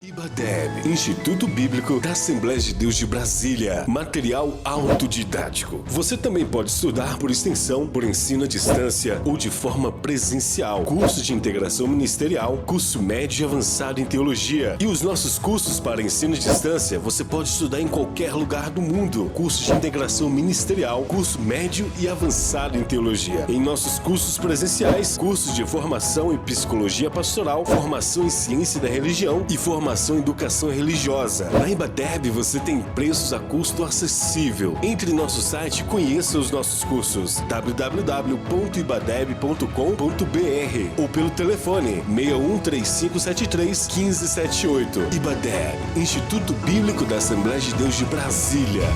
IBADEB, Instituto Bíblico da Assembleia de Deus de Brasília. Material autodidático. Você também pode estudar por extensão, por ensino à distância ou de forma presencial. Curso de integração ministerial, curso médio e avançado em teologia. E os nossos cursos para ensino à distância, você pode estudar em qualquer lugar do mundo. Curso de integração ministerial, curso médio e avançado em teologia. Em nossos cursos presenciais, cursos de formação em psicologia pastoral, formação em ciência da religião e formação em educação religiosa. Na IBADEB você tem preços a custo acessível. Entre em nosso site e conheça os nossos cursos www.ibadeb.com.br ou pelo telefone 613573-1578. IBADEB, Instituto Bíblico da Assembleia de Deus de Brasília.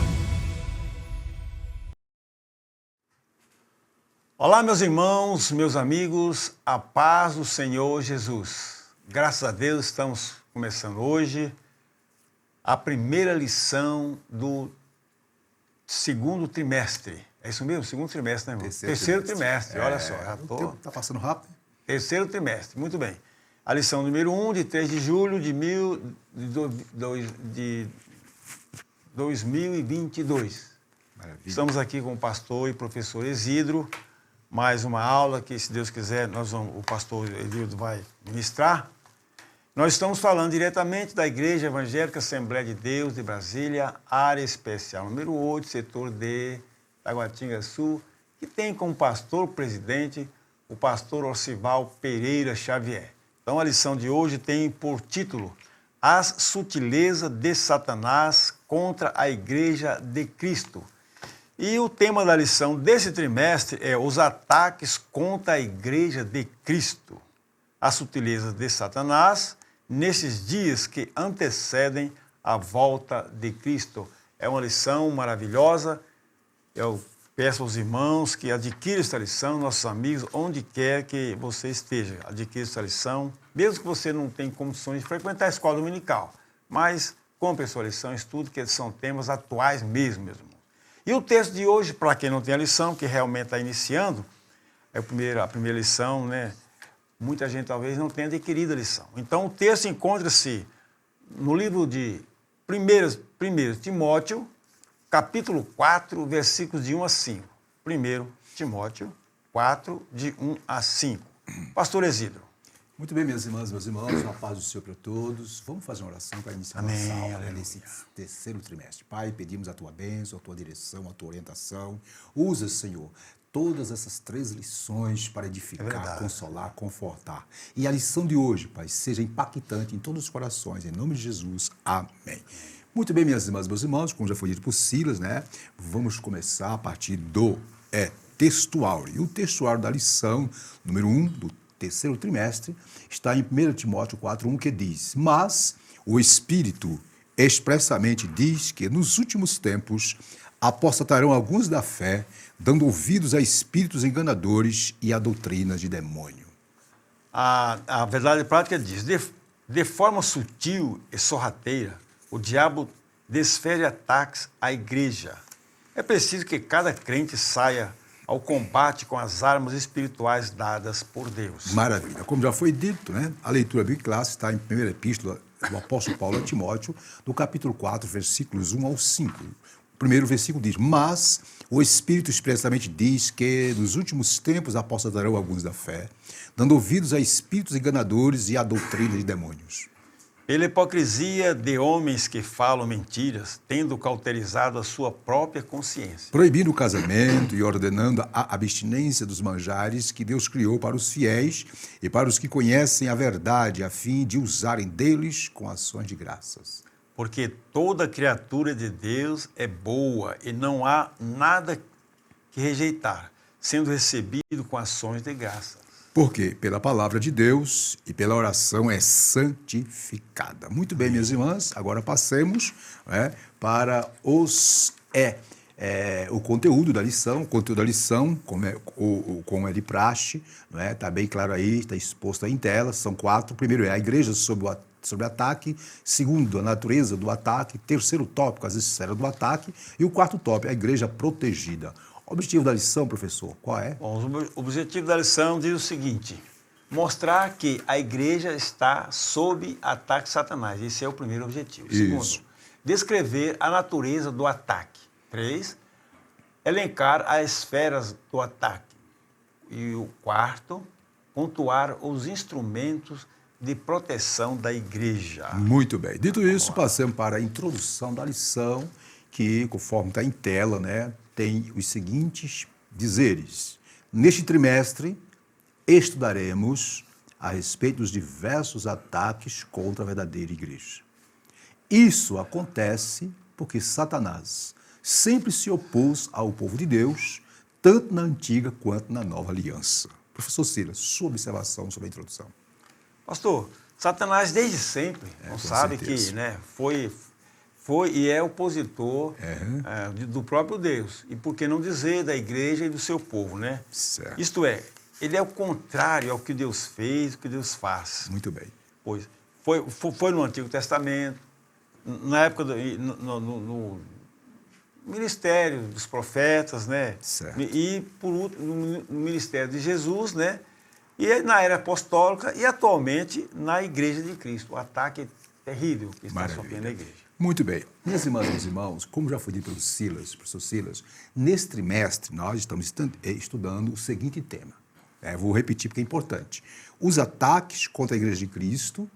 Olá, meus irmãos, meus amigos, a paz do Senhor Jesus. Graças a Deus estamos começando hoje a primeira lição do segundo trimestre. É isso mesmo? Segundo trimestre, né, irmão? Terceiro trimestre, olha só. O tempo está passando rápido. Terceiro trimestre, muito bem. A lição número 1, de 3 de julho de 2022. Maravilha. Estamos aqui com o pastor e professor Isidro. Mais uma aula que, se Deus quiser, o pastor Isidro vai ministrar. Nós estamos falando diretamente da Igreja Evangélica Assembleia de Deus de Brasília, área especial número 8, setor D, Taguatinga Sul, que tem como pastor-presidente o pastor Orcival Pereira Xavier. Então, a lição de hoje tem por título As Sutilezas de Satanás contra a Igreja de Cristo. E o tema da lição desse trimestre é os ataques contra a Igreja de Cristo. As sutilezas de Satanás nesses dias que antecedem a volta de Cristo. É uma lição maravilhosa. Eu peço aos irmãos que adquiram esta lição, nossos amigos, onde quer que você esteja, adquira esta lição, mesmo que você não tenha condições de frequentar a escola dominical, mas compre a sua lição, estude, que são temas atuais mesmo, meus irmãos. E o texto de hoje, para quem não tem a lição, que realmente está iniciando, é a primeira lição, né? Muita gente talvez não tenha adquirido a lição. Então, o texto encontra-se no livro de 1 Timóteo, capítulo 4, versículos de 1 a 5. 1 Timóteo 4, de 1 a 5. Pastor Isidro. Muito bem, minhas irmãs, meus irmãos, uma paz do Senhor para todos. Vamos fazer uma oração para iniciar nossa aula nesse terceiro trimestre. Pai, pedimos a tua bênção, a tua direção, a tua orientação. Usa, Senhor, todas essas 3 lições para edificar, consolar, confortar. E a lição de hoje, Pai, seja impactante em todos os corações. Em nome de Jesus. Amém. Muito bem, minhas irmãs, meus irmãos, como já foi dito por Silas, né? Vamos começar a partir do textuário. E o textuário da lição número 1 do terceiro trimestre está em 1 Timóteo 4:1, que diz: Mas o Espírito expressamente diz que nos últimos tempos apostatarão alguns da fé, dando ouvidos a espíritos enganadores e a doutrinas de demônio. A verdade prática diz, de forma sutil e sorrateira, o diabo desfere ataques à igreja. É preciso que cada crente saia ao combate com as armas espirituais dadas por Deus. Maravilha. Como já foi dito, né? A leitura bíblica clássica está em 1 Epístola do apóstolo Paulo a Timóteo, do capítulo 4, versículos 1 ao 5. O primeiro versículo diz: Mas o Espírito expressamente diz que nos últimos tempos apostatarão alguns da fé, dando ouvidos a espíritos enganadores e a doutrina de demônios. Pela hipocrisia de homens que falam mentiras, tendo cauterizado a sua própria consciência. Proibindo o casamento e ordenando a abstinência dos manjares que Deus criou para os fiéis e para os que conhecem a verdade, a fim de usarem deles com ações de graças. Porque toda criatura de Deus é boa e não há nada que rejeitar, sendo recebido com ações de graça. Porque pela palavra de Deus e pela oração é santificada. Muito bem, minhas irmãs, agora passemos para o conteúdo da lição. O conteúdo da lição, como é de praxe, está bem claro aí, está exposto aí em tela, são 4. Primeiro é a igreja sob ataque. Segundo, a natureza do ataque. Terceiro tópico, as esferas do ataque. E o quarto tópico, a igreja protegida. O objetivo da lição, professor, qual é? Bom, o objetivo da lição diz o seguinte: mostrar que a igreja está sob ataque de Satanás. Esse é o primeiro objetivo. Isso. Segundo, descrever a natureza do ataque. 3, elencar as esferas do ataque. E o quarto, pontuar os instrumentos de proteção da igreja. Muito bem. Dito isso, passamos para a introdução da lição, que, conforme está em tela, né, tem os seguintes dizeres. Neste trimestre, estudaremos a respeito dos diversos ataques contra a verdadeira igreja. Isso acontece porque Satanás sempre se opôs ao povo de Deus, tanto na antiga quanto na nova aliança. Professor Silas, sua observação sobre a introdução. Pastor, Satanás desde sempre, não sabe certeza. que, né, foi e é opositor do próprio Deus. E por que não dizer da igreja e do seu povo, né? Certo. Isto é, ele é o contrário ao que Deus fez, o que Deus faz. Muito bem. Pois foi no Antigo Testamento, na época no ministério dos profetas, né? Certo. E por último no ministério de Jesus, né? E na era apostólica e atualmente na Igreja de Cristo. O ataque terrível que está sofrendo a igreja. Muito bem. Minhas irmãs e meus irmãos, como já foi dito pelo Silas, professor Silas, nesse trimestre nós estamos estudando o seguinte tema. Vou repetir porque é importante. Os ataques contra a Igreja de Cristo,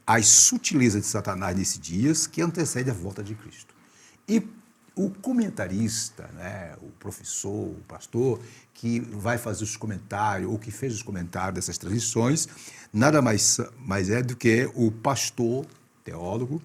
as sutilezas de Satanás nesses dias que antecedem a volta de Cristo. E o comentarista, né, o professor, o pastor, que vai fazer os comentários, ou que fez os comentários dessas transições, nada mais é do que o pastor, teólogo,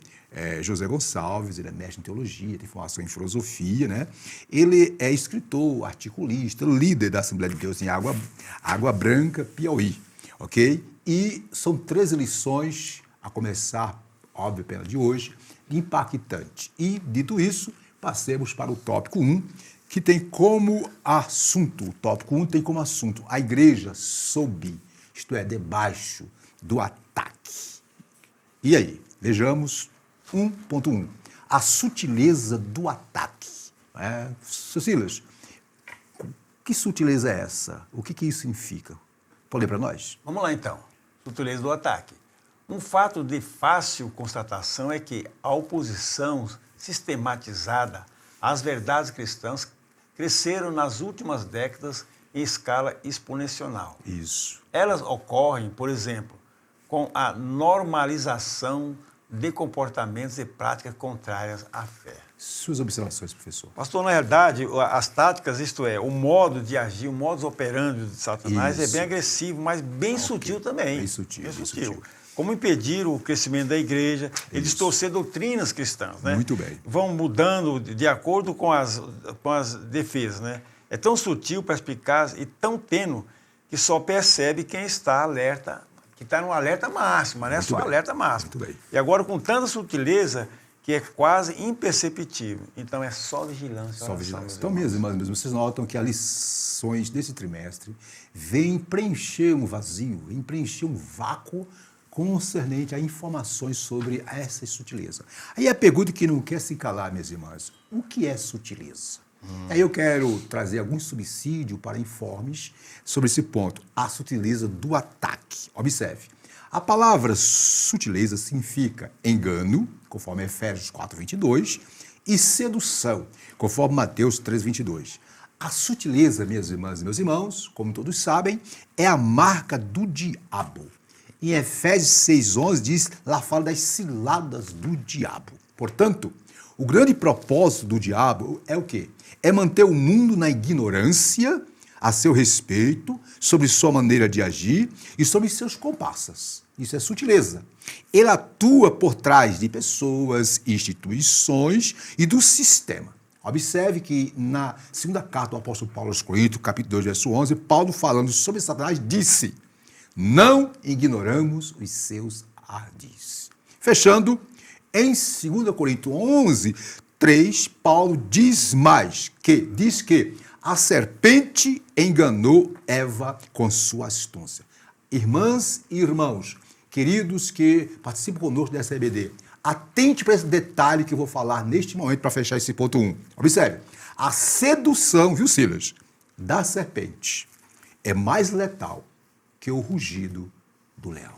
José Gonçalves. Ele é mestre em teologia, tem formação em filosofia, né? Ele é escritor, articulista, líder da Assembleia de Deus em Água Branca, Piauí, ok? E são 13 lições, a começar, óbvio, pela de hoje, impactante. E, dito isso, passemos para o tópico 1, que tem como assunto, o tópico 1 tem como assunto a igreja sob, isto é, debaixo do ataque. E aí, vejamos 1.1, a sutileza do ataque. Sr. Silas, que sutileza é essa? O que isso significa? Pode ler para nós? Vamos lá, então. Sutileza do ataque. Um fato de fácil constatação é que a oposição sistematizada às verdades cristãs cresceram nas últimas décadas em escala exponencial. Isso. Elas ocorrem, por exemplo, com a normalização de comportamentos e práticas contrárias à fé. Suas observações, professor. Pastor, na realidade, as táticas, isto é, o modo de agir, o modus operandi de Satanás é bem agressivo, mas bem sutil também. Bem sutil. Como impedir o crescimento da igreja e distorcer doutrinas cristãs, né? Muito bem. Vão mudando de acordo com as defesas, né? É tão sutil, perspicaz e tão tênue que só percebe quem está alerta, que está no alerta máximo, né? Só alerta máximo. Muito bem. E agora com tanta sutileza que é quase imperceptível. Então é só vigilância. Só vigilância. Então, minhas irmãs, vocês notam que as lições desse trimestre vêm preencher um vazio, vêm preencher um vácuo concernente a informações sobre essa sutileza. Aí a pergunta que não quer se calar, minhas irmãs, o que é sutileza? Aí eu quero trazer algum subsídio para informes sobre esse ponto, a sutileza do ataque. Observe, a palavra sutileza significa engano, conforme Efésios 4:22, e sedução, conforme Mateus 3:22. A sutileza, minhas irmãs e meus irmãos, como todos sabem, é a marca do diabo. Em Efésios 6:11 diz, lá fala das ciladas do diabo. Portanto, o grande propósito do diabo é o quê? É manter o mundo na ignorância a seu respeito, sobre sua maneira de agir e sobre seus comparsas. Isso é sutileza. Ele atua por trás de pessoas, instituições e do sistema. Observe que na segunda carta do apóstolo Paulo aos Coríntios, capítulo 2, verso 11, Paulo, falando sobre Satanás, disse: não ignoramos os seus ardis. Fechando, em 2 Coríntios 11, 3, Paulo diz que a serpente enganou Eva com sua astúcia. Irmãs e irmãos, queridos que participam conosco dessa EBD, atente para esse detalhe que eu vou falar neste momento para fechar esse ponto 1. Observe, a sedução, viu, Silas, da serpente é mais letal que o rugido do leão.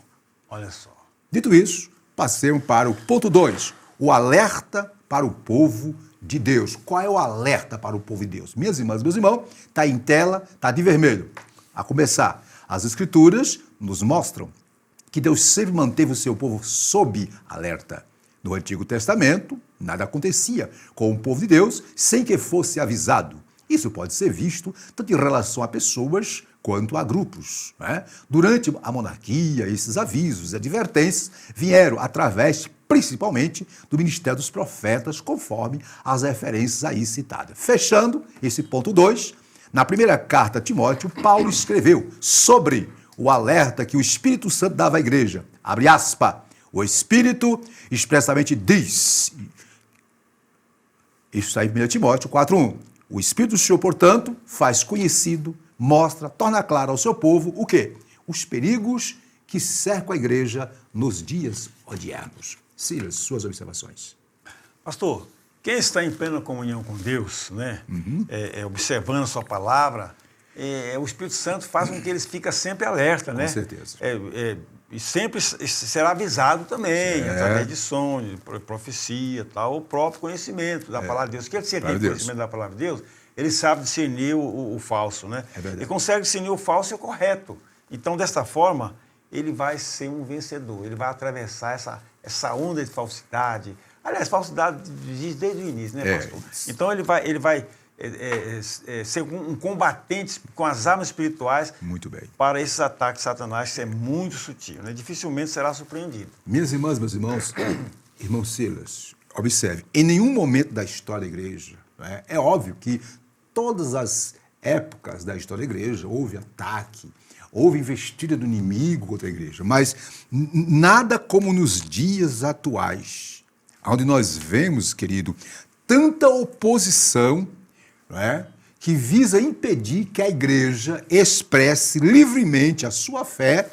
Olha só. Dito isso, passemos para o ponto 2, o alerta para o povo de Deus. Qual é o alerta para o povo de Deus? Minhas irmãs, meus irmãos, está em tela, está de vermelho. A começar, as Escrituras nos mostram que Deus sempre manteve o seu povo sob alerta. No Antigo Testamento, nada acontecia com o povo de Deus sem que fosse avisado. Isso pode ser visto tanto em relação a pessoas quanto a grupos. Né? Durante a monarquia, esses avisos e advertências vieram através, principalmente, do ministério dos profetas, conforme as referências aí citadas. Fechando esse ponto 2, na primeira carta a Timóteo, Paulo escreveu sobre o alerta que o Espírito Santo dava à igreja. Abre aspas. O Espírito expressamente diz, isso está em 1 Timóteo 4:1. O Espírito do Senhor, portanto, faz conhecido, mostra, torna claro ao seu povo o quê? Os perigos que cercam a igreja nos dias odiernos. Silas, suas observações. Pastor, quem está em plena comunhão com Deus, né, observando a sua palavra, o Espírito Santo faz com que eles fiquem sempre alerta, né? Com certeza. E sempre será avisado também, através de sonhos, de profecia, tal, o próprio conhecimento da palavra de Deus. Porque se ele tem conhecimento da palavra de Deus, ele sabe discernir o falso, né? Ele consegue discernir o falso e o correto. Então, desta forma, ele vai ser um vencedor, ele vai atravessar essa onda de falsidade. Aliás, falsidade diz desde o início, né, pastor? Então, ele vai ser um combatente com as armas espirituais. Muito bem. Para esses ataques de Satanás, que é muito sutil, né? Dificilmente será surpreendido. Minhas irmãs, meus irmãos, irmão Silas, observe, em nenhum momento da história da igreja, né, é óbvio que todas as épocas da história da igreja houve ataque, houve investida do inimigo contra a igreja, mas nada como nos dias atuais, onde nós vemos, querido, tanta oposição, não é? Que visa impedir que a igreja expresse livremente a sua fé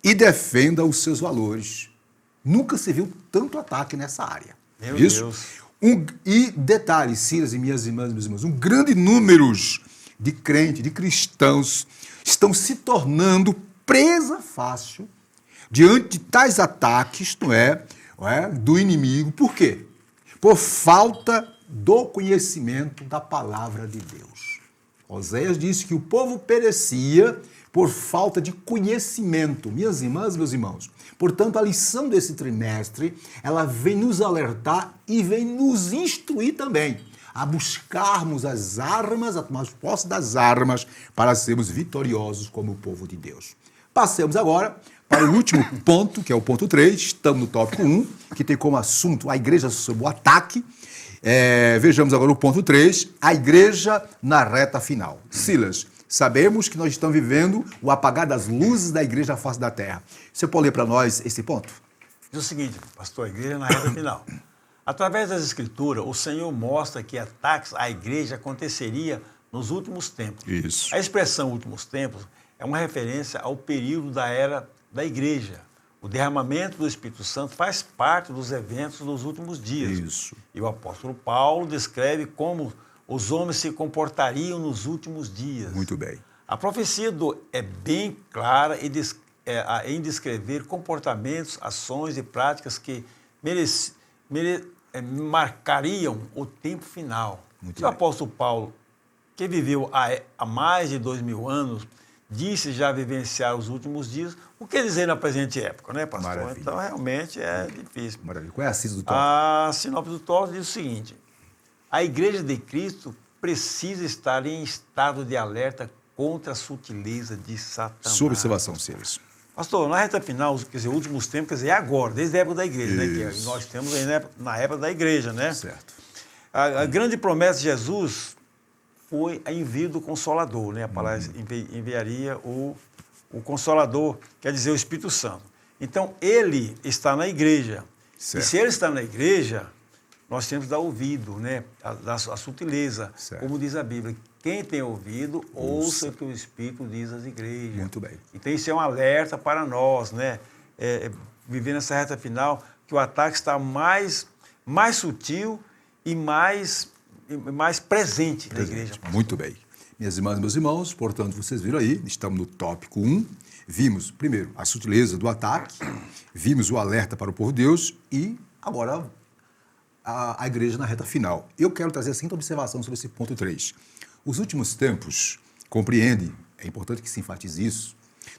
e defenda os seus valores. Nunca se viu tanto ataque nessa área. Meu Deus. E detalhe, Silas e minhas irmãs, meus irmãos, um grande número de crentes, de cristãos, estão se tornando presa fácil diante de tais ataques, não é, do inimigo. Por quê? Por falta do conhecimento da palavra de Deus. Oséias disse que o povo perecia por falta de conhecimento. Minhas irmãs, meus irmãos, portanto, a lição desse trimestre, ela vem nos alertar e vem nos instruir também a buscarmos as armas, a tomarmos posse das armas para sermos vitoriosos como o povo de Deus. Passemos agora para o último ponto, que é o ponto 3, estamos no tópico 1, que tem como assunto a igreja sob o ataque. Vejamos agora o ponto 3, a igreja na reta final. Silas, sabemos que nós estamos vivendo o apagar das luzes da igreja à face da terra. Você pode ler para nós esse ponto? Diz o seguinte, pastor, a igreja na reta final. Através das Escrituras, o Senhor mostra que ataques à igreja aconteceria nos últimos tempos. Isso. A expressão últimos tempos é uma referência ao período da era da igreja. O derramamento do Espírito Santo faz parte dos eventos dos últimos dias. Isso. E o apóstolo Paulo descreve como os homens se comportariam nos últimos dias. Muito bem. A profecia é bem clara em descrever comportamentos, ações e práticas que marcariam o tempo final. Muito o bem. apóstolo Paulo, que viveu há mais de 2000 anos, disse já vivenciar os últimos dias. O que dizer na presente época, né, pastor? Maravilha. Então, realmente é difícil. Maravilha. Qual é a síntese do tópico? A sinopse do tópico diz o seguinte: a igreja de Cristo precisa estar em estado de alerta contra a sutileza de Satanás. Sua observação, Silas. Pastor, na reta final, quer dizer, últimos tempos, quer dizer, é agora, desde a época da igreja, né? Que nós temos aí na época da igreja, né? Certo. A grande promessa de Jesus foi a envio do Consolador, né? A palavra enviaria o Consolador, quer dizer, o Espírito Santo. Então, ele está na igreja. Certo. E se ele está na igreja, nós temos que dar ouvido, né? A sutileza. Certo. Como diz a Bíblia, quem tem ouvido, ouça o que o Espírito diz às igrejas. Muito bem. Então, isso é um alerta para nós, né? Viver nessa reta final, que o ataque está mais sutil e mais presente na igreja. Muito bem. Minhas irmãs e meus irmãos, portanto, vocês viram aí, estamos no tópico 1, vimos, primeiro, a sutileza do ataque, vimos o alerta para o povo de Deus e agora a igreja na reta final. Eu quero trazer a seguinte observação sobre esse ponto 3. Os últimos tempos, compreende, é importante que se enfatize isso,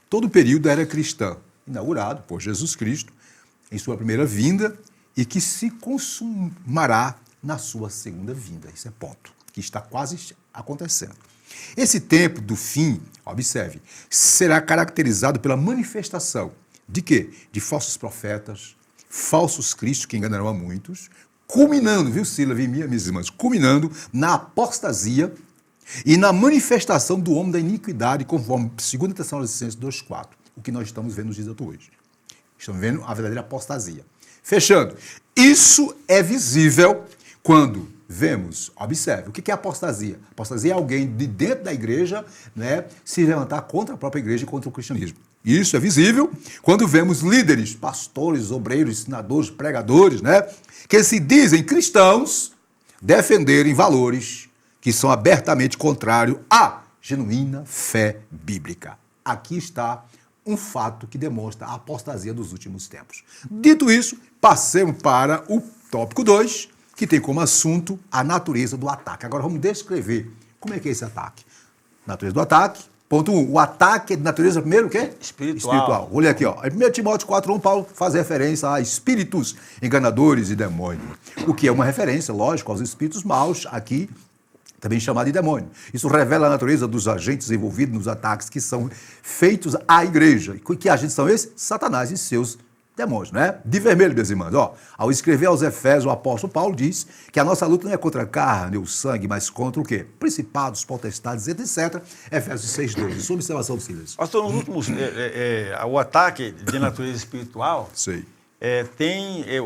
todo o período era cristã, inaugurado por Jesus Cristo em sua primeira vinda e que se consumará na sua segunda vinda. Esse é ponto, que está quase acontecendo. Esse tempo do fim, observe, será caracterizado pela manifestação de quê? De falsos profetas, falsos cristos que enganarão a muitos, culminando, viu, Silas, minhas irmãs, culminando na apostasia e na manifestação do homem da iniquidade, conforme 2 Tessalonicenses 2,4, o que nós estamos vendo nos dias atuais. Estamos vendo a verdadeira apostasia. Fechando, isso é visível quando vemos, observe, o que é apostasia? Apostasia é alguém de dentro da igreja, né, se levantar contra a própria igreja e contra o cristianismo. Isso é visível quando vemos líderes, pastores, obreiros, ensinadores, pregadores, né, que se dizem cristãos defenderem valores que são abertamente contrários à genuína fé bíblica. Aqui está um fato que demonstra a apostasia dos últimos tempos. Dito isso, passemos para o tópico 2, que tem como assunto a natureza do ataque. Agora vamos descrever como é que é esse ataque. Natureza do ataque. Ponto 1. O ataque é de natureza, primeiro, o quê? Espiritual. Olha aqui, ó. Em 1 Timóteo 4:1, Paulo faz referência a espíritos enganadores e demônios. O que é uma referência, lógico, aos espíritos maus, aqui também chamado de demônio. Isso revela a natureza dos agentes envolvidos nos ataques que são feitos à igreja. E que agentes são esses? Satanás e seus demônios, né? De vermelho, meus irmãos. Ó, ao escrever aos Efésios, o apóstolo Paulo diz que a nossa luta não é contra a carne ou sangue, mas contra o quê? Principados, potestades, etc. Efésios 6:12. Sua observação, Silas. Pastor, nos últimos, o ataque de natureza espiritual, Sei.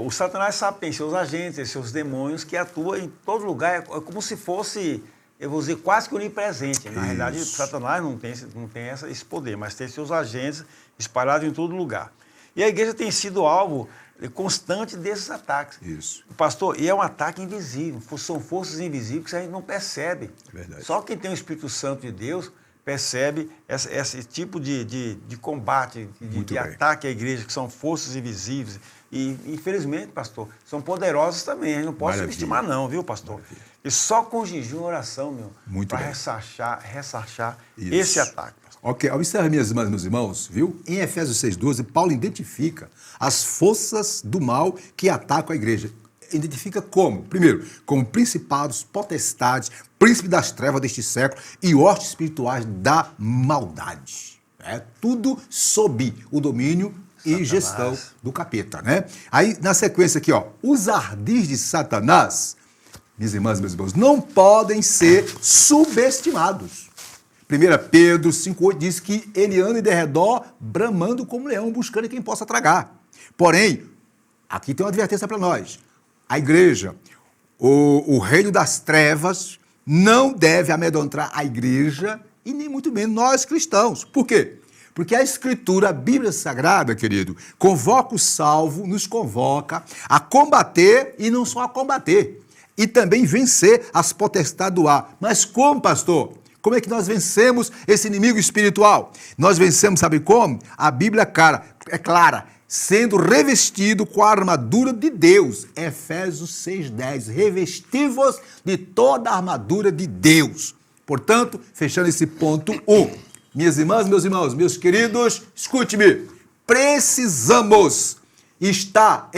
O Satanás sabe, tem seus agentes, seus demônios que atuam em todo lugar, é como se fosse, eu vou dizer, quase que onipresente. Na realidade, o Satanás não tem esse poder, mas tem seus agentes espalhados em todo lugar. E a igreja tem sido alvo constante desses ataques. Isso. Pastor, e é um ataque invisível, são forças invisíveis que a gente não percebe. Verdade. Só quem tem o Espírito Santo de Deus percebe esse tipo de combate, de ataque à igreja, que são forças invisíveis. E, infelizmente, pastor, são poderosas também. A gente não pode subestimar, não, viu, pastor? Maravilha. E só com jejum e oração, para ressarchar esse ataque. Ok, observe, minhas irmãs e meus irmãos, viu? Em Efésios 6:12, Paulo identifica as forças do mal que atacam a igreja. Identifica como? Primeiro, como principados, potestades, príncipe das trevas deste século e hostes espirituais da maldade. É tudo sob o domínio e gestão do capeta, né? Aí, na sequência aqui, ó, os ardis de Satanás, minhas irmãs e meus irmãos, não podem ser subestimados. 1 Pedro 5,8 diz que ele anda em derredor, bramando como leão, buscando quem possa tragar. Porém, aqui tem uma advertência para nós. A igreja, o reino das trevas, não deve amedrontar a igreja e nem muito menos nós cristãos. Por quê? Porque a Escritura, a Bíblia Sagrada, querido, convoca o salvo, nos convoca a combater e não só a combater, e também vencer as potestades do ar. Mas como, pastor? Como é que nós vencemos esse inimigo espiritual? Nós vencemos, sabe como? A Bíblia é clara, sendo revestido com a armadura de Deus. Efésios 6:10, revesti-vos de toda a armadura de Deus. Portanto, fechando esse ponto 1, minhas irmãs, meus irmãos, meus queridos, escute-me, precisamos estar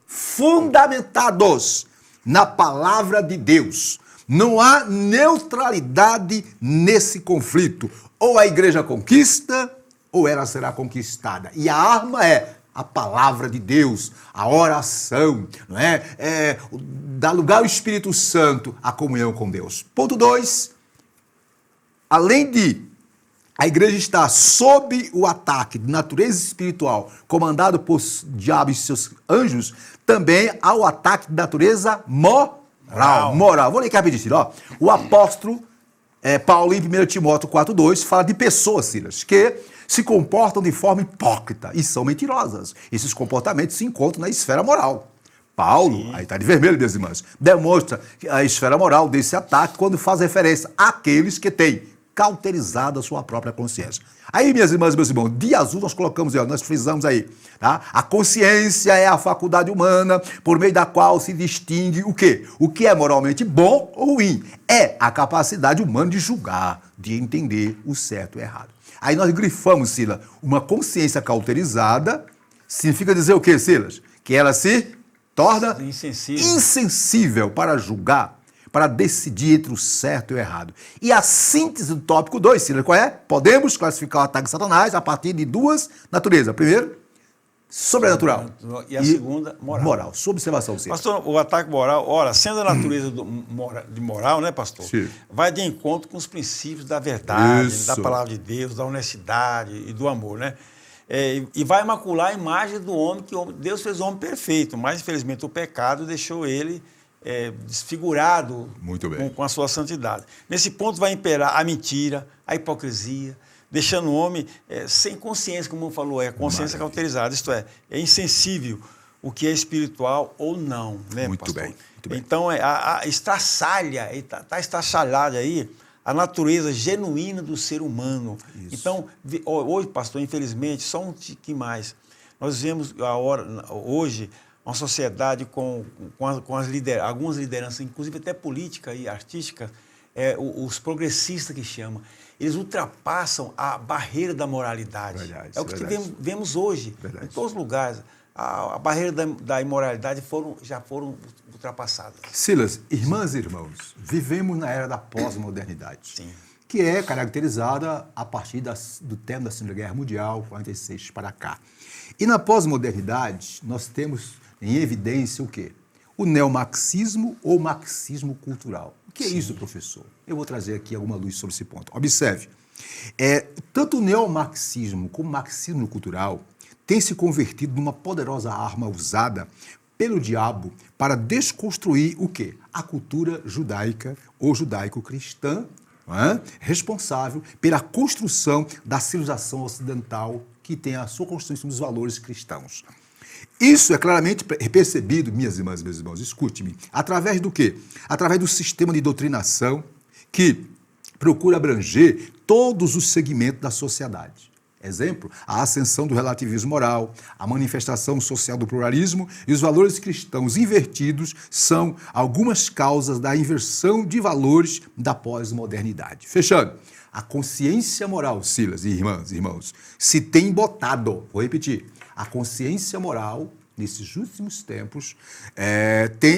fundamentados na palavra de Deus. Não há neutralidade nesse conflito. Ou a igreja conquista, ou ela será conquistada. E a arma é a palavra de Deus, a oração, não é? Dar lugar ao Espírito Santo, a comunhão com Deus. Ponto 2, além de a igreja estar sob o ataque de natureza espiritual, comandado por diabos e seus anjos, também há o ataque de natureza moral. Vou ler aqui rapidinho, ó. O apóstolo Paulo, em 1 Timóteo 4:2, fala de pessoas, Silas, que se comportam de forma hipócrita e são mentirosas. Esses comportamentos se encontram na esfera moral. Paulo, aí está de vermelho, meus irmãos, demonstra a esfera moral desse ataque quando faz referência àqueles que têm cauterizada a sua própria consciência. Aí, minhas irmãs e meus irmãos, de azul nós colocamos, nós frisamos aí, tá? A consciência é a faculdade humana por meio da qual se distingue o quê? O que é moralmente bom ou ruim. É a capacidade humana de julgar, de entender o certo e o errado. Aí nós grifamos, Silas, uma consciência cauterizada significa dizer o quê, Silas? Que ela se torna insensível para julgar, para decidir entre o certo e o errado. E a síntese do tópico 2, Silas, qual é? Podemos classificar o ataque de Satanás a partir de duas naturezas. Primeiro, sobrenatural. E a segunda, moral. Moral. Sua observação, Silas. Pastor, o ataque moral, ora, sendo a natureza de moral, né, pastor? Sim. Vai de encontro com os princípios da verdade, Isso. da palavra de Deus, da honestidade e do amor, né? E vai macular a imagem do homem, que Deus fez o homem perfeito, mas infelizmente o pecado deixou ele desfigurado. Muito bem. Com a sua santidade. Nesse ponto vai imperar a mentira, a hipocrisia, deixando o homem sem consciência, como falou, a consciência cauterizada, isto é insensível o que é espiritual ou não, né, muito pastor? Bem, muito bem. Então, estraçalha, está estraçalhada aí a natureza genuína do ser humano. Isso. Então, hoje, pastor, infelizmente, só um que mais. Nós vemos hoje uma sociedade com algumas lideranças, inclusive até política e artística, os progressistas que chamam, eles ultrapassam a barreira da moralidade. Verdade, é o que vemos hoje, verdade. Em todos os lugares. A barreira da imoralidade já foram ultrapassadas. Silas, irmãs e irmãos, vivemos na era da pós-modernidade, que é caracterizada a partir do término da Segunda Guerra Mundial, 46 para cá. E na pós-modernidade, nós temos em evidência o quê? O neomarxismo ou marxismo cultural. O que é isso, professor? Eu vou trazer aqui alguma luz sobre esse ponto. Observe, tanto o neomarxismo como o marxismo cultural tem se convertido numa poderosa arma usada pelo diabo para desconstruir o quê? A cultura judaica ou judaico-cristã, responsável pela construção da civilização ocidental que tem a sua construção dos valores cristãos. Isso é claramente percebido, minhas irmãs e meus irmãos, escute-me, através do quê? Através do sistema de doutrinação que procura abranger todos os segmentos da sociedade. Exemplo, a ascensão do relativismo moral, a manifestação social do pluralismo e os valores cristãos invertidos são algumas causas da inversão de valores da pós-modernidade. Fechando, a consciência moral, Silas e irmãos, se tem botado, vou repetir, a consciência moral, nesses últimos tempos,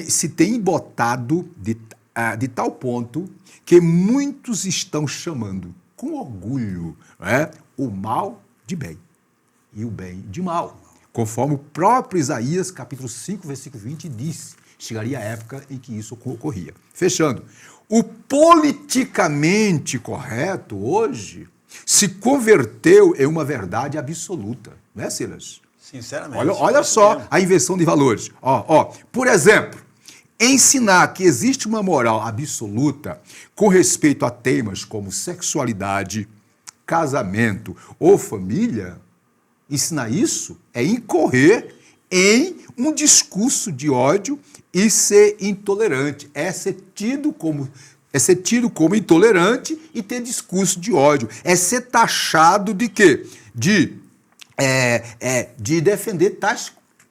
se tem botado de tal ponto que muitos estão chamando, com orgulho, o mal de bem e o bem de mal. Conforme o próprio Isaías, capítulo 5, versículo 20, disse, chegaria a época em que isso ocorria. Fechando, o politicamente correto hoje se converteu em uma verdade absoluta, não é, Silas? Sinceramente. Olha só a inversão de valores. Por exemplo, ensinar que existe uma moral absoluta com respeito a temas como sexualidade, casamento ou família, ensinar isso é incorrer em um discurso de ódio e ser intolerante. É ser tido como intolerante e ter discurso de ódio. É ser taxado de quê? De defender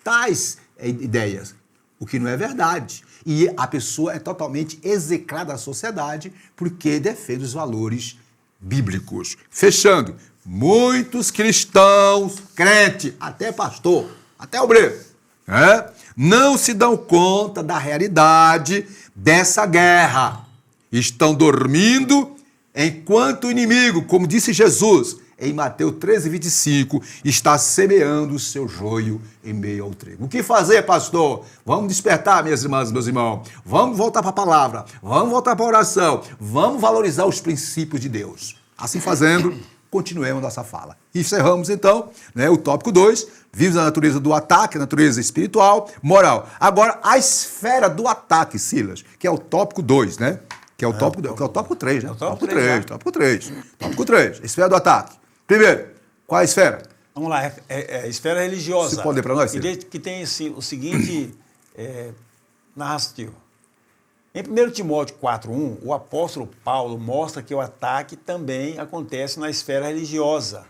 tais ideias, o que não é verdade. E a pessoa é totalmente execrada da sociedade porque defende os valores bíblicos. Fechando, muitos cristãos, crente, até pastor, até obreiro, não se dão conta da realidade dessa guerra. Estão dormindo enquanto o inimigo, como disse Jesus, em Mateus 13, 25, está semeando o seu joio em meio ao trigo. O que fazer, pastor? Vamos despertar, minhas irmãs e meus irmãos. Vamos voltar para a palavra. Vamos voltar para a oração. Vamos valorizar os princípios de Deus. Assim fazendo, continuemos nossa fala. E encerramos, então, o tópico 2. Vimos a natureza do ataque, a natureza espiritual, moral. Agora, a esfera do ataque, Silas, que é o tópico 2, né? Que é o tópico 3, né? Tópico 3. Esfera do ataque. Primeiro, qual é a esfera? Vamos lá, é a esfera religiosa. Você pode ler para nós? Que tem o seguinte narrativo. Em 1 Timóteo 4,1, o apóstolo Paulo mostra que o ataque também acontece na esfera religiosa.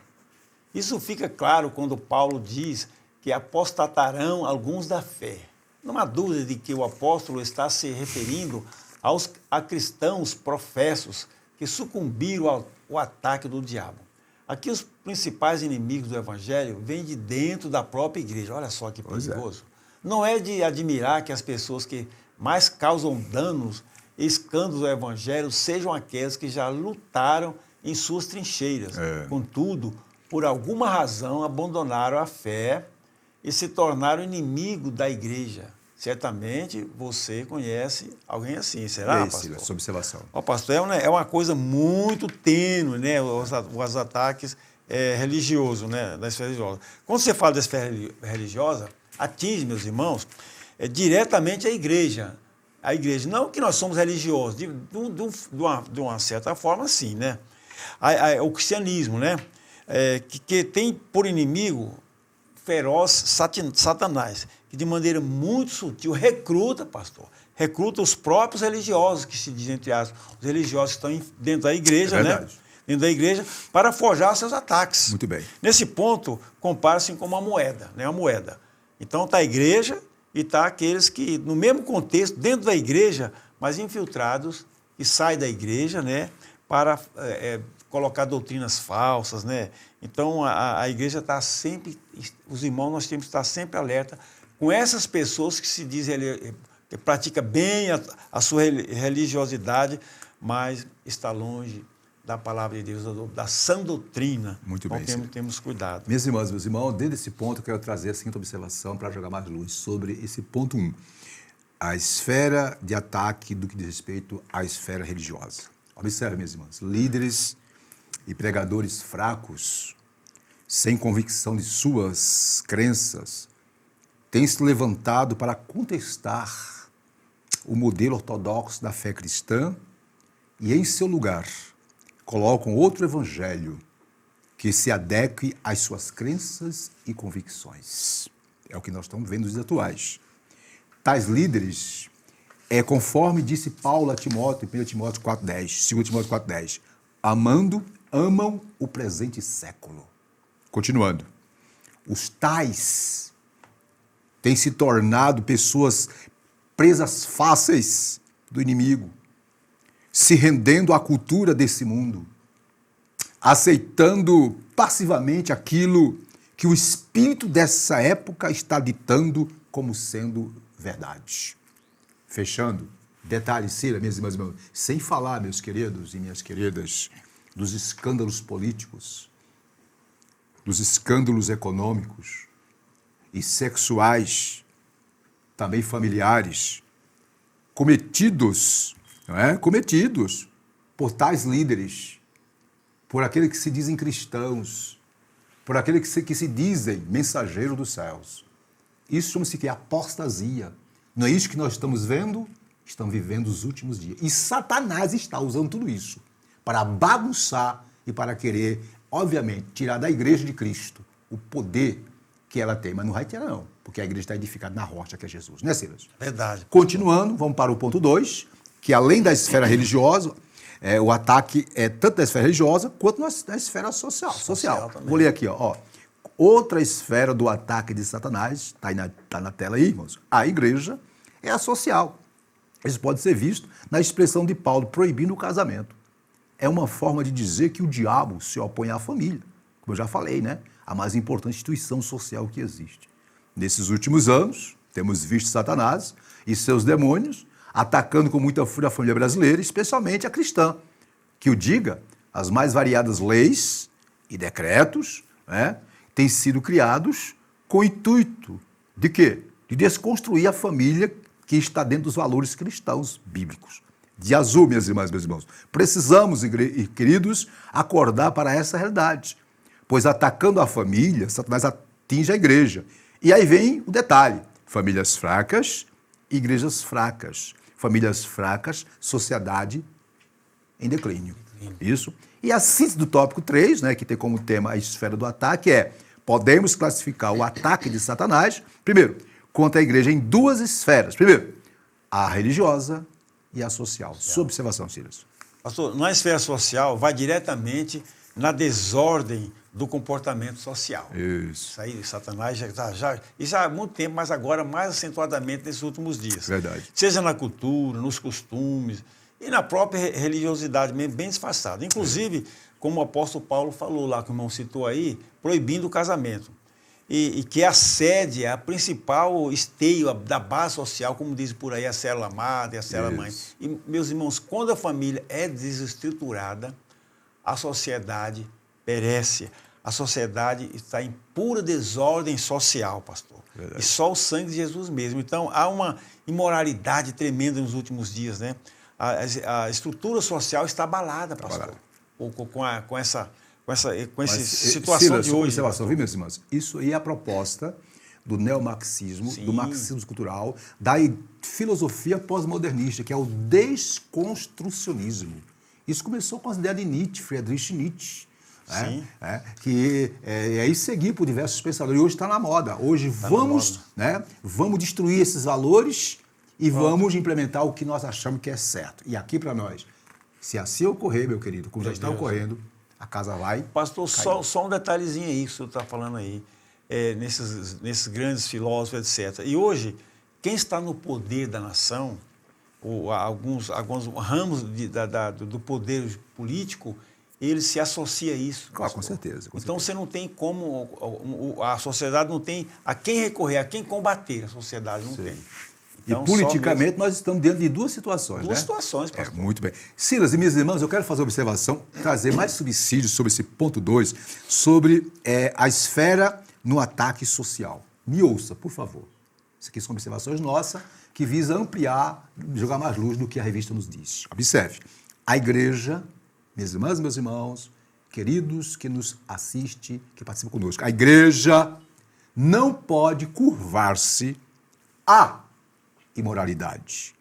Isso fica claro quando Paulo diz que apostatarão alguns da fé. Não há dúvida de que o apóstolo está se referindo a cristãos professos que sucumbiram ao ataque do diabo. Aqui os principais inimigos do evangelho vêm de dentro da própria igreja. Olha só que perigoso. Não é de admirar que as pessoas que mais causam danos e escândalos ao evangelho sejam aquelas que já lutaram em suas trincheiras. Contudo, por alguma razão, abandonaram a fé e se tornaram inimigo da igreja. Certamente você conhece alguém assim, será, pastor? Essa observação. Ó, pastor, é uma coisa muito tênue, né, os ataques religiosos, né, da esfera religiosa. Quando você fala da esfera religiosa, atinge, meus irmãos, diretamente a igreja. A igreja, não que nós somos religiosos, de uma certa forma, sim, né? O cristianismo, né? Que tem por inimigo feroz Satanás, que de maneira muito sutil recruta, pastor, recruta os próprios religiosos, que se dizem, entre aspas, os religiosos que estão dentro da igreja, né? Dentro da igreja, para forjar seus ataques. Muito bem. Nesse ponto, compara-se com uma moeda, né? Uma moeda. Então está a igreja e está aqueles que, no mesmo contexto, dentro da igreja, mas infiltrados, e saem da igreja, né? Para colocar doutrinas falsas, né? Então, a igreja está sempre, os irmãos, nós temos que estar sempre alerta com essas pessoas que se dizem, que praticam bem a sua religiosidade, mas está longe da palavra de Deus, da sã doutrina. Muito então, bem. Temos cuidado. Minhas irmãs, meus irmãos, dentro desse ponto, eu quero trazer a seguinte observação para jogar mais luz sobre esse ponto 1. A esfera de ataque do que diz respeito à esfera religiosa. Observe, minhas irmãs, líderes e pregadores fracos, sem convicção de suas crenças, têm se levantado para contestar o modelo ortodoxo da fé cristã e, em seu lugar, colocam outro evangelho que se adeque às suas crenças e convicções. É o que nós estamos vendo nos dias atuais. Tais líderes, conforme disse Paulo a Timóteo, em 1 Timóteo 4,10, 2 Timóteo 4,10, amam o presente século. Continuando. Os tais têm se tornado pessoas presas fáceis do inimigo, se rendendo à cultura desse mundo, aceitando passivamente aquilo que o espírito dessa época está ditando como sendo verdade. Fechando, detalhe, Cira, minhas irmãs, sem falar, meus queridos e minhas queridas, dos escândalos políticos, dos escândalos econômicos e sexuais, também familiares, cometidos por tais líderes, por aqueles que se dizem cristãos, por aqueles que se dizem mensageiros dos céus. Isso chama-se que apostasia. Não é isso que nós estamos vendo? Estamos vivendo os últimos dias. E Satanás está usando tudo isso para bagunçar e para querer, obviamente, tirar da igreja de Cristo o poder que ela tem. Mas não vai tirar, não, porque a igreja está edificada na rocha que é Jesus. Né, Silas? Verdade. Continuando, vamos para o ponto 2, que além da esfera religiosa, o ataque é tanto da esfera religiosa quanto na esfera social. Vou ler aqui, ó. Outra esfera do ataque de Satanás, está na tela aí, irmãos, a igreja, é a social. Isso pode ser visto na expressão de Paulo proibindo o casamento. É uma forma de dizer que o diabo se opõe à família. Como eu já falei, né? A mais importante instituição social que existe. Nesses últimos anos, temos visto Satanás e seus demônios atacando com muita fúria a família brasileira, especialmente a cristã. Que o diga, as mais variadas leis e decretos, né, têm sido criados com o intuito de quê? De desconstruir a família que está dentro dos valores cristãos bíblicos. De azul, minhas irmãs, meus irmãos. Precisamos, queridos, acordar para essa realidade. Pois atacando a família, Satanás atinge a igreja. E aí vem o detalhe. Famílias fracas, igrejas fracas. Famílias fracas, sociedade em declínio. Isso. E a síntese do tópico 3, né, que tem como tema a esfera do ataque, podemos classificar o ataque de Satanás, primeiro, contra a igreja em duas esferas. Primeiro, a religiosa e a social. Sua observação, Silas. Pastor, na esfera social, vai diretamente na desordem do comportamento social. Isso. Isso aí, Satanás isso há muito tempo, mas agora mais acentuadamente nesses últimos dias. Verdade. Seja na cultura, nos costumes e na própria religiosidade mesmo, bem disfarçada. Inclusive, como o apóstolo Paulo falou lá, que o irmão citou aí, proibindo o casamento. E que a sede é a principal esteio da base social, como diz por aí, a célula amada e a célula mãe. E, meus irmãos, quando a família é desestruturada, a sociedade perece. A sociedade está em pura desordem social, pastor. Verdade. E só o sangue de Jesus mesmo. Então, há uma imoralidade tremenda nos últimos dias, né? A estrutura social está abalada, pastor, com essa situação Silas, de hoje. Observação, viu, meus irmãos? Isso aí é a proposta do neomarxismo, do marxismo cultural, da filosofia pós-modernista, que é o desconstrucionismo. Isso começou com as ideias de Nietzsche, Friedrich Nietzsche, que aí seguiu por diversos pensadores. E hoje está na moda. Hoje vamos destruir esses valores e vamos implementar o que nós achamos que é certo. E aqui para nós, se assim ocorrer, meu querido, como já está ocorrendo, a casa vai... Pastor, só um detalhezinho aí que o senhor está falando aí, nesses grandes filósofos, etc. E hoje, quem está no poder da nação, alguns ramos do poder político, ele se associa a isso. Claro, com certeza. Então, você não tem como... A sociedade não tem a quem recorrer, a quem combater. A sociedade não tem. Então, e politicamente nós estamos diante de duas situações, Duas situações, pastor. Muito bem. Silas e minhas irmãs, eu quero fazer uma observação, trazer mais subsídios sobre esse ponto 2, sobre a esfera no ataque social. Me ouça, por favor. Isso aqui são observações nossas que visam ampliar, jogar mais luz do que a revista nos diz. Observe. A igreja, minhas irmãs e meus irmãos, queridos que nos assistem, que participam conosco, a igreja não pode curvar-se a imoralidade,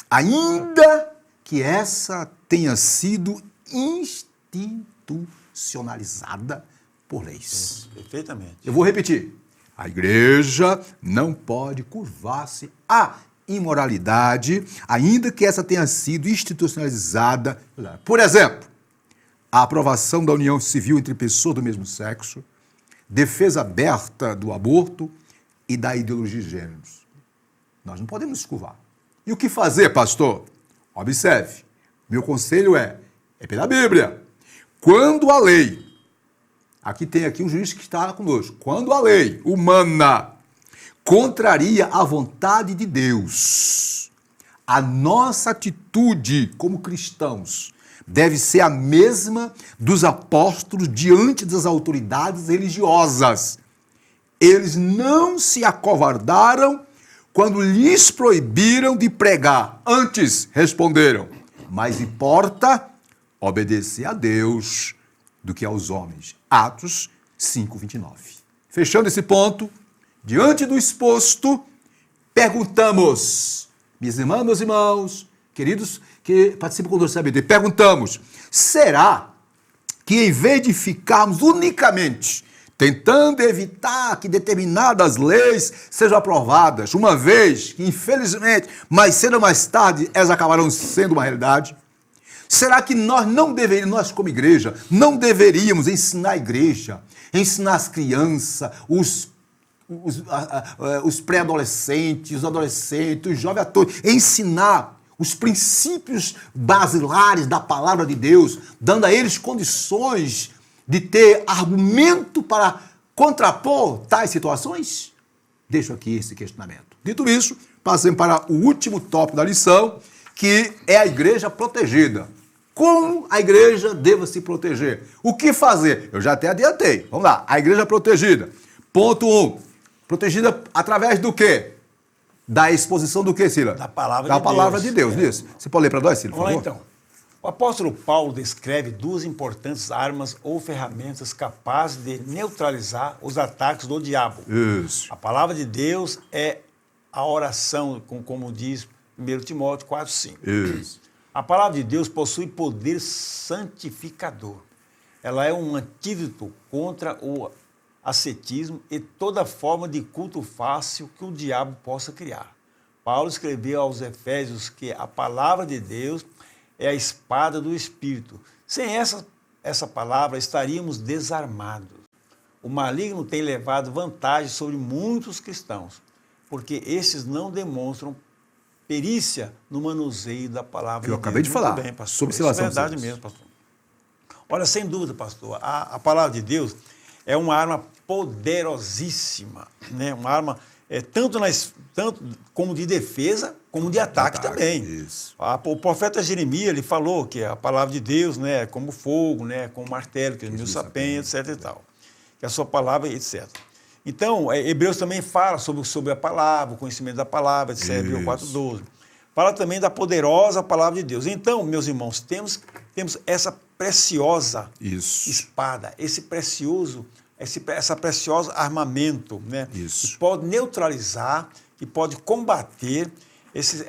ainda que essa tenha sido institucionalizada por leis. Perfeitamente. Eu vou repetir. A igreja não pode curvar-se à imoralidade, ainda que essa tenha sido institucionalizada. Por exemplo, a aprovação da união civil entre pessoas do mesmo sexo, defesa aberta do aborto e da ideologia de gêneros. Nós não podemos nos curvar. E o que fazer, pastor? Observe. Meu conselho é pela Bíblia. Quando a lei, tem aqui um juiz que está conosco, quando a lei humana contraria a vontade de Deus, a nossa atitude como cristãos deve ser a mesma dos apóstolos diante das autoridades religiosas. Eles não se acovardaram quando lhes proibiram de pregar. Antes responderam: mais importa obedecer a Deus do que aos homens. Atos 5:29. Fechando esse ponto, diante do exposto, perguntamos, minhas irmãs, meus irmãos, queridos que participam conosco da BD, perguntamos: será que em vez de ficarmos unicamente tentando evitar que determinadas leis sejam aprovadas, uma vez que, infelizmente, mais cedo ou mais tarde, elas acabarão sendo uma realidade? Será que nós como igreja, não deveríamos ensinar a igreja, ensinar as crianças, os pré-adolescentes, os adolescentes, os jovens atores, ensinar os princípios basilares da palavra de Deus, dando a eles condições de ter argumento para contrapor tais situações? Deixo aqui esse questionamento. Dito isso, passemos para o último tópico da lição, que é a igreja protegida. Como a igreja deve se proteger? O que fazer? Eu já até adiantei. Vamos lá. A igreja protegida. Ponto 1. Protegida através do quê? Da exposição do quê, Sila? Da palavra de Deus. Da palavra de Deus, isso. Você pode ler para nós, Sila, por favor? Vamos lá, então. O apóstolo Paulo descreve duas importantes armas ou ferramentas capazes de neutralizar os ataques do diabo. Isso. A palavra de Deus é a oração, como diz 1 Timóteo 4:5. Isso. A palavra de Deus possui poder santificador. Ela é um antídoto contra o ascetismo e toda forma de culto fácil que o diabo possa criar. Paulo escreveu aos Efésios que a palavra de Deus é a espada do Espírito. Sem essa palavra, estaríamos desarmados. O maligno tem levado vantagem sobre muitos cristãos, porque esses não demonstram perícia no manuseio da palavra de Deus. Eu acabei de falar. Bem, pastor. Sobre observação. Isso é verdade mesmo, pastor. Olha, sem dúvida, pastor, a palavra de Deus é uma arma poderosíssima, né? Uma arma tanto como de defesa, como de ataque também. Isso. O profeta Jeremias, ele falou que a palavra de Deus, né, é como fogo, né, como martelo, que esmiuça a penha, etc. e tal. Que a sua palavra, etc. Então, Hebreus também fala sobre a palavra, o conhecimento da palavra, etc. Hebreus 4:12. Fala também da poderosa palavra de Deus. Então, meus irmãos, temos essa preciosa espada, essa preciosa armamento, né? Que pode neutralizar, que pode combater esse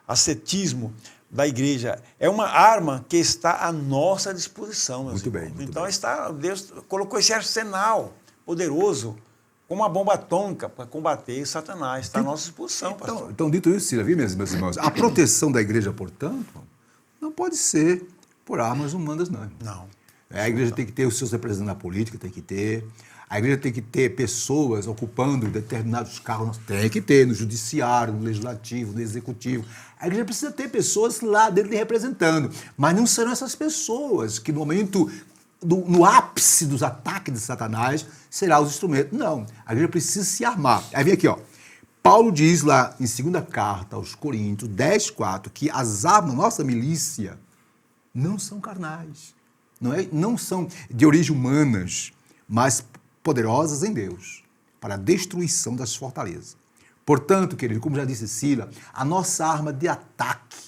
ascetismo da igreja. É uma arma que está à nossa disposição, meus irmãos. Então, Deus colocou esse arsenal poderoso como uma bomba atômica para combater Satanás. Está à nossa disposição, pastor. Então, dito isso, Cira, viu, meus irmãos? A proteção da igreja, portanto, não pode ser por armas humanas, não. Não. A igreja tem que ter os seus representantes na política, tem que ter. A igreja tem que ter pessoas ocupando determinados cargos, tem que ter no judiciário, no legislativo, no executivo. A igreja precisa ter pessoas lá dentro representando, mas não serão essas pessoas que no momento, no ápice dos ataques de Satanás, serão os instrumentos. Não, a igreja precisa se armar. Aí vem aqui, ó. Paulo diz lá em 2ª carta aos Coríntios 10:4 que as armas, nossa milícia, não são carnais. Não são de origem humanas, mas poderosas em Deus, para a destruição das fortalezas. Portanto, querido, como já disse Cila, a nossa arma de ataque,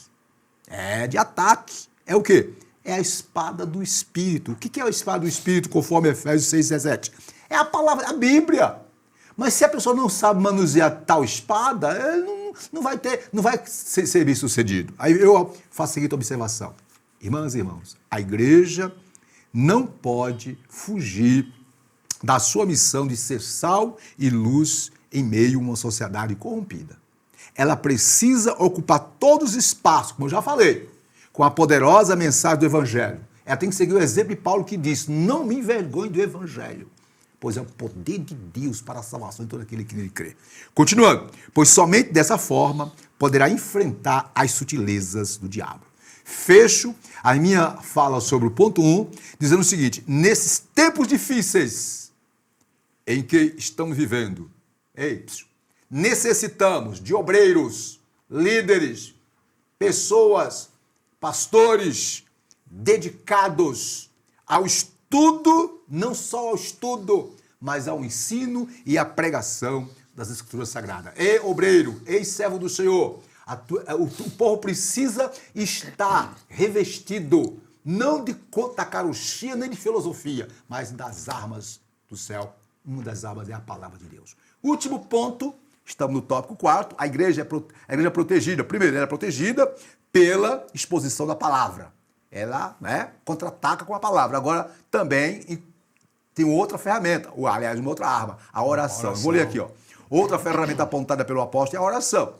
é o quê? É a espada do Espírito. O que é a espada do Espírito, conforme Efésios 6:17? É a palavra, a Bíblia. Mas se a pessoa não sabe manusear tal espada, não vai ser bem sucedido. Aí eu faço a seguinte observação. Irmãs e irmãos, a igreja não pode fugir da sua missão de ser sal e luz em meio a uma sociedade corrompida. Ela precisa ocupar todos os espaços, como eu já falei, com a poderosa mensagem do Evangelho. Ela tem que seguir o exemplo de Paulo que diz: não me envergonhe do Evangelho, pois é o poder de Deus para a salvação de todo aquele que nele crê. Continuando, pois somente dessa forma poderá enfrentar as sutilezas do diabo. Fecho a minha fala sobre o ponto 1, dizendo o seguinte: nesses tempos difíceis em que estamos vivendo, necessitamos de obreiros, líderes, pessoas, pastores dedicados ao estudo, não só ao estudo, mas ao ensino e à pregação das Escrituras Sagradas. Ei, obreiro, ei, servo do Senhor, o povo precisa estar revestido, não de tacarochinha nem de filosofia, mas das armas do céu. Uma das armas é a palavra de Deus. Último ponto, estamos no tópico 4, a igreja é protegida. Primeiro, ela é protegida pela exposição da palavra. Ela contra-ataca com a palavra. Agora, também tem outra ferramenta, aliás, uma outra arma, a oração. Eu vou ler aqui, ó. Outra ferramenta apontada pelo apóstolo é a oração.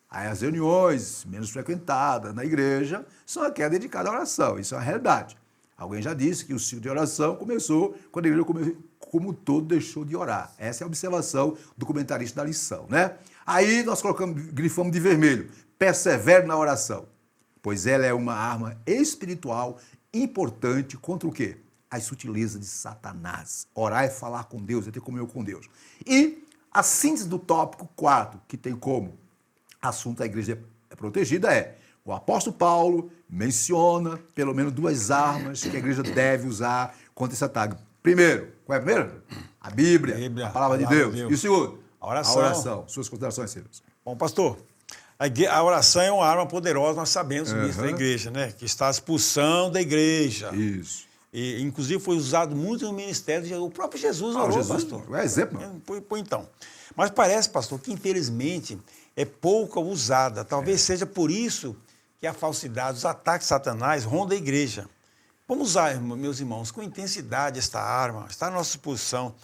Aí as reuniões menos frequentadas na igreja são aquelas dedicadas à oração. Isso é uma realidade. Alguém já disse que o ciclo de oração começou quando a igreja, como um todo, deixou de orar. Essa é a observação do comentarista da lição, né? Aí nós grifamos de vermelho: persevere na oração, pois ela é uma arma espiritual importante contra o quê? As sutilezas de Satanás. Orar é falar com Deus, é ter comunhão com Deus. E a síntese do tópico 4, que tem como assunto a igreja é protegida, o apóstolo Paulo menciona pelo menos 2 armas que a igreja deve usar contra esse ataque. Primeiro, qual é a primeira? A Bíblia, a palavra de Deus. E o segundo? A oração. Suas considerações, Silas. Bom, pastor, a oração é uma arma poderosa, nós sabemos isso da igreja, né? Que está à disposição da igreja. Isso. E, inclusive, foi usado muito no ministério. O próprio Jesus orou, pastor. É exemplo. Então. Mas parece, pastor, que infelizmente é pouco usada. Talvez seja por isso que a falsidade, os ataques de Satanás rondam a igreja. Vamos usar, meus irmãos, com intensidade esta arma, está à nossa disposição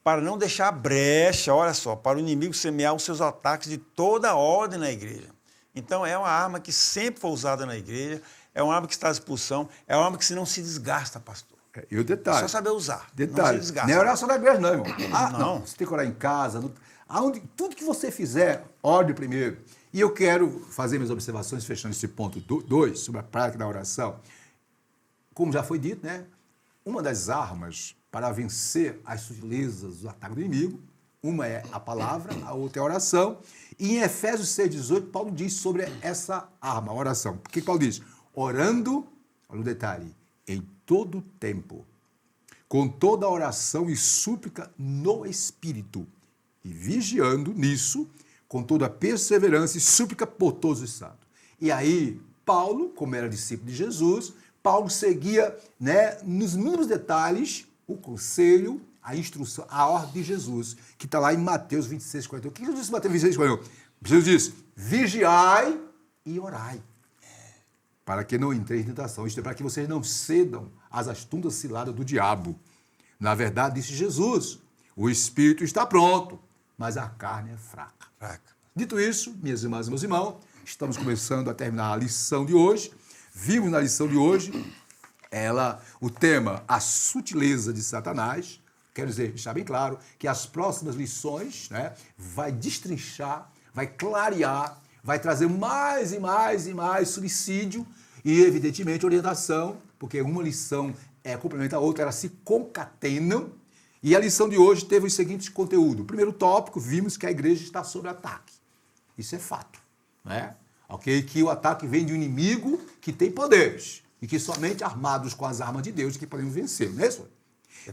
para não deixar brecha, olha só, para o inimigo semear os seus ataques de toda ordem na igreja. Então, é uma arma que sempre foi usada na igreja, é uma arma que está à disposição, é uma arma que não se desgasta, pastor. E o detalhe. É só saber usar. Detalhe. Não se desgasta. Não é orar só na igreja, não, irmão. Não. Você tem que orar em casa. Tudo que você fizer, ore primeiro. E eu quero fazer minhas observações, fechando esse ponto 2, sobre a prática da oração. Como já foi dito, né? Uma das armas para vencer as sutilezas do ataque do inimigo, uma é a palavra, a outra é a oração. E em Efésios 6,18, Paulo diz sobre essa arma, a oração. Por que Paulo diz? Orando, olha o detalhe, em todo tempo, com toda oração e súplica no Espírito, e vigiando nisso, com toda perseverança e súplica por todos os santos. E aí, Paulo, como era discípulo de Jesus, Paulo seguia, né, nos mínimos detalhes o conselho, a instrução, a ordem de Jesus, que está lá em Mateus 26, 41. O que Jesus disse em Mateus 26, 41? Jesus diz, vigiai e orai, para que não entreis em tentação, isto é, para que vocês não cedam às astutas ciladas do diabo. Na verdade, disse Jesus, o espírito está pronto, mas a carne é fraca. Dito isso, minhas irmãs e meus irmãos, estamos começando a terminar a lição de hoje. Vimos na lição de hoje o tema, a sutileza de Satanás. Quero dizer, está bem claro que as próximas lições, né, vai destrinchar, vai clarear, vai trazer mais e mais e mais suicídio e, evidentemente, orientação, porque uma lição complementa a outra, elas se concatenam. E a lição de hoje teve os seguintes conteúdos. Primeiro tópico, vimos que a igreja está sob ataque. Isso é fato, né? Ok? Que o ataque vem de um inimigo que tem poderes e que somente armados com as armas de Deus que podemos vencer, não é isso?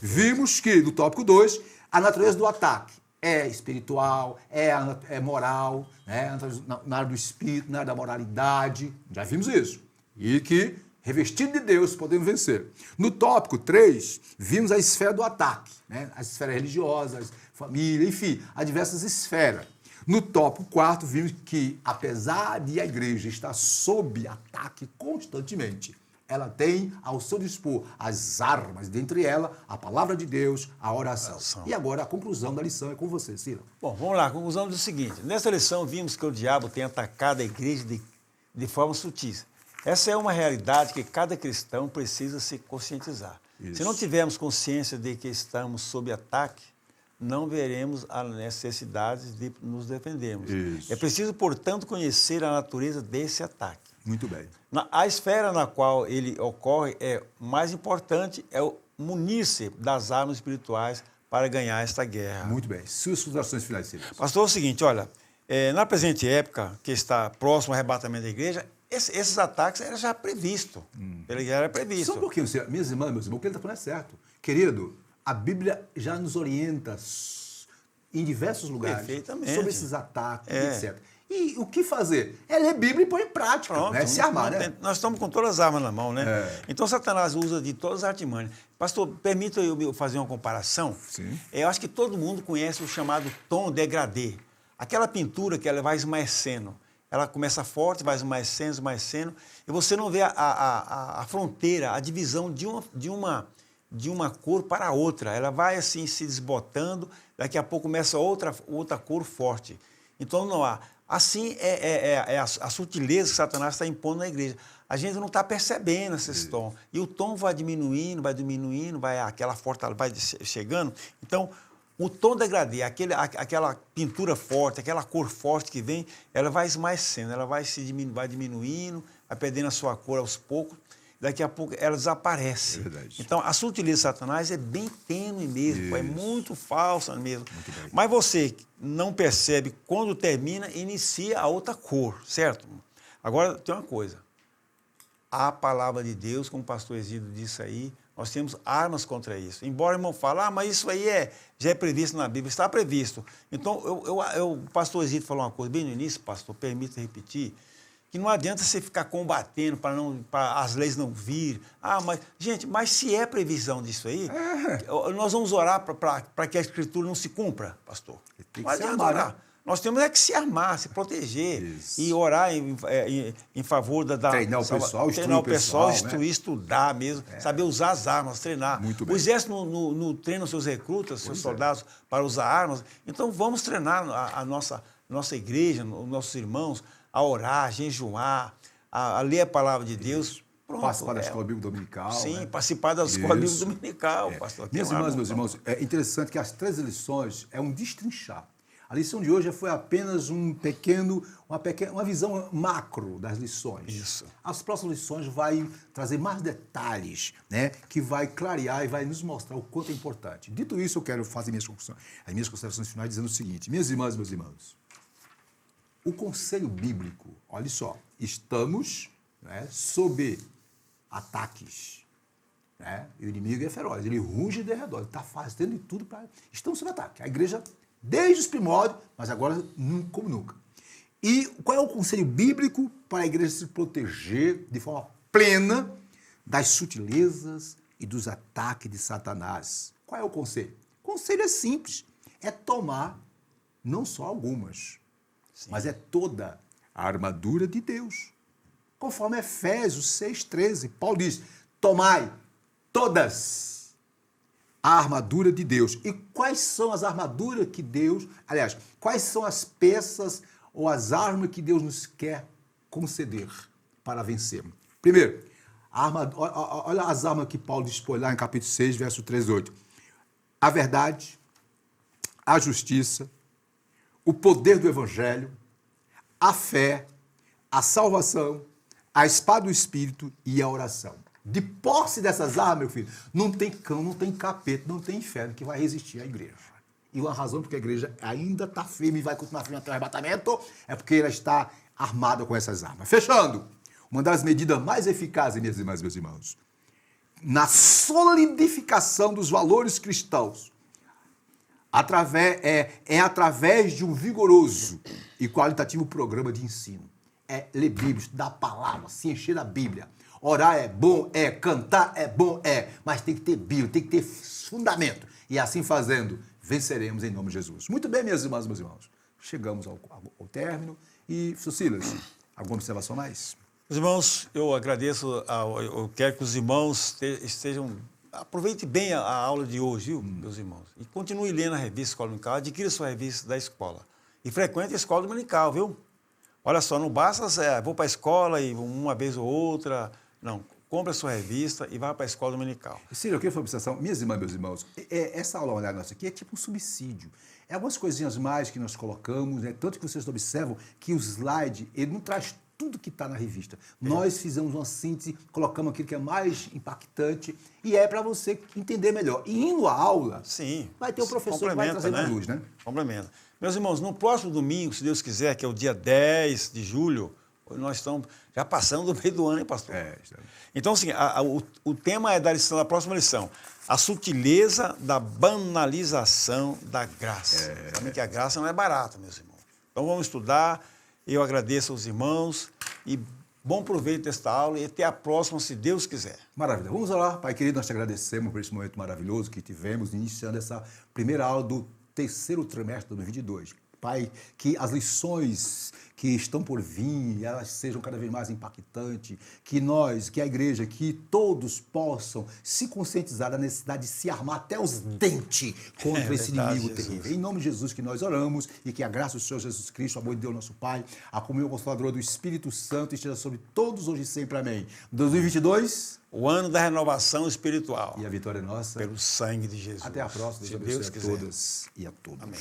Vimos que, no tópico 2, a natureza do ataque é espiritual, é moral, né? Na área do espírito, na área da moralidade, já vimos isso. E que, revestido de Deus, podemos vencer. No tópico 3, vimos a esfera do ataque, né? As esferas religiosas, família, enfim, há diversas esferas. No tópico 4, vimos que, apesar de a igreja estar sob ataque constantemente, ela tem ao seu dispor as armas, dentre elas a palavra de Deus, a oração. E agora a conclusão da lição é com você, Ciro. Bom, vamos lá, a conclusão diz o seguinte. Nessa lição vimos que o diabo tem atacado a igreja de forma sutil. Essa é uma realidade que cada cristão precisa se conscientizar. Isso. Se não tivermos consciência de que estamos sob ataque, não veremos a necessidade de nos defendermos. Isso. É preciso, portanto, conhecer a natureza desse ataque. Muito bem. A esfera na qual ele ocorre mais importante é o munir-se das armas espirituais para ganhar esta guerra. Muito bem. Suas considerações finais, Ciro. Pastor, é o seguinte, olha, na presente época, que está próximo ao arrebatamento da igreja, esses ataques eram já previstos. Era previsto. Só um pouquinho, Ciro. Minhas irmãs, meus irmãos, o que ele está falando é certo. Querido, a Bíblia já nos orienta em diversos lugares sobre esses ataques, etc. E o que fazer? É ler Bíblia e pôr em prática. Pronto, né? Se armar, né? Nós estamos com todas as armas na mão, né? Então, Satanás usa de todas as artimanhas. Pastor, permita eu fazer uma comparação? Sim. Eu acho que todo mundo conhece o chamado tom degradê. Aquela pintura que ela vai esmaecendo. Ela começa forte, vai esmaecendo, e você não vê a fronteira, a divisão de uma cor para a outra. Ela vai assim se desbotando, daqui a pouco começa outra cor forte. Então, não há. Assim a sutileza que Satanás está impondo na igreja. A gente não está percebendo esses tons. E o tom vai diminuindo, aquela fortaleza vai chegando. Então, o tom degradê, aquela pintura forte, aquela cor forte que vem, ela vai esmaecendo, ela vai diminuindo, vai perdendo a sua cor aos poucos. Daqui a pouco ela desaparece. Então, a sutileza de Satanás é bem tênue mesmo, é muito falsa mesmo. Mas você não percebe quando termina, inicia a outra cor, certo? Agora, tem uma coisa. A palavra de Deus, como o pastor Exídio disse aí, nós temos armas contra isso. Embora o irmão fale, mas isso aí já é previsto na Bíblia, está previsto. Então, o pastor Exídio falou uma coisa bem no início, pastor, permita repetir, que não adianta você ficar combatendo para as leis não virem. Mas se é previsão disso aí, nós vamos orar para que a Escritura não se cumpra, pastor. Tem que se armar, né? Nós temos é que se armar, se proteger Isso. e orar em favor da... Treinar o pessoal, treinar o pessoal, instruir, instruir, estudar mesmo, saber usar as armas, treinar. Muito bem. O Exército não treina os seus recrutas, seus soldados para usar armas. Então, vamos treinar a nossa igreja, os nossos irmãos, a orar, a jejuar, a ler a palavra de Deus. Pronto, Participar da escola bíblica dominical. Sim, né? participar da escola bíblica dominical. Pastor, Minhas irmãs, meus irmãos, é interessante que as 3 lições é um destrinchar. A lição de hoje foi apenas uma visão macro das lições. Isso. As próximas lições vai trazer mais detalhes, né, que vai clarear e vai nos mostrar o quanto é importante. Dito isso, eu quero fazer as minhas considerações finais dizendo o seguinte: minhas irmãs, meus irmãos, o conselho bíblico, olha só, estamos, né, sob ataques. Né? E o inimigo é feroz, ele ruge de redor, ele está fazendo de tudo para... Estamos sob ataque. A igreja, desde os primórdios, mas agora como nunca. E qual é o conselho bíblico para a igreja se proteger de forma plena das sutilezas e dos ataques de Satanás? Qual é o conselho? O conselho é simples, é tomar não só algumas, mas é toda a armadura de Deus. Conforme Efésios 6,13, Paulo diz, tomai todas a armadura de Deus. E quais são as armaduras que Deus... Aliás, quais são as peças ou as armas que Deus nos quer conceder para vencermos? Primeiro, olha as armas que Paulo dispõe lá em capítulo 6, verso 3 e 8. A verdade, a justiça, o poder do evangelho, a fé, a salvação, a espada do Espírito e a oração. De posse dessas armas, meu filho, não tem cão, não tem capeta, não tem inferno que vai resistir à igreja. E uma razão porque a igreja ainda está firme e vai continuar firme até o arrebatamento é porque ela está armada com essas armas. Fechando, uma das medidas mais eficazes, minhas irmãs e meus irmãos, solidificação dos valores cristãos, através de um vigoroso e qualitativo programa de ensino. É ler Bíblia, estudar a palavra, se encher da Bíblia. Orar é bom, cantar é bom, mas tem que ter Bíblia, tem que ter fundamento. E assim fazendo, venceremos em nome de Jesus. Muito bem, minhas irmãs e meus irmãos. Chegamos ao término. E, Silas, alguma observação mais? Os irmãos, eu agradeço, eu quero que os irmãos estejam... Aproveite bem a aula de hoje, viu, meus irmãos? E continue lendo a revista Escola Dominical, adquira sua revista da escola. E frequente a Escola Dominical, viu? Olha só, não basta, vou para a escola e uma vez ou outra. Não, compre a sua revista e vá para a Escola Dominical. Ciro, eu queria fazer uma observação. Minhas irmãs, meus irmãos, essa aula online nossa aqui é tipo um subsídio. É algumas coisinhas mais que nós colocamos, né? Tanto que vocês observam que o slide, ele não traz tudo que está na revista. Nós fizemos uma síntese, colocamos aquilo que é mais impactante e é para você entender melhor. E indo à aula, sim, vai ter o professor que vai trazer mais luz, né? Complementa. Meus irmãos, no próximo domingo, se Deus quiser, que é o dia 10 de julho, nós estamos já passando do meio do ano, hein, pastor? Então, assim, o tema é da próxima lição. A sutileza da banalização da graça. Sabem que a graça não é barata, meus irmãos. Então, vamos estudar. Eu agradeço aos irmãos e bom proveito desta aula e até a próxima, se Deus quiser. Maravilha. Vamos orar. Pai querido, nós te agradecemos por esse momento maravilhoso que tivemos, iniciando essa primeira aula do terceiro trimestre de 2022. Pai, que as lições que estão por vir, elas sejam cada vez mais impactantes, que nós, que a igreja, que todos possam se conscientizar da necessidade de se armar até os dentes contra esse inimigo terrível. Em nome de Jesus que nós oramos e que a graça do Senhor Jesus Cristo, o amor de Deus nosso Pai, a comunhão consoladora do Espírito Santo esteja sobre todos hoje e sempre. Amém. 2022... O ano da renovação espiritual. E a vitória é nossa. Pelo sangue de Jesus. Até a próxima. Se Deus quiser. A todas e a todos. Amém.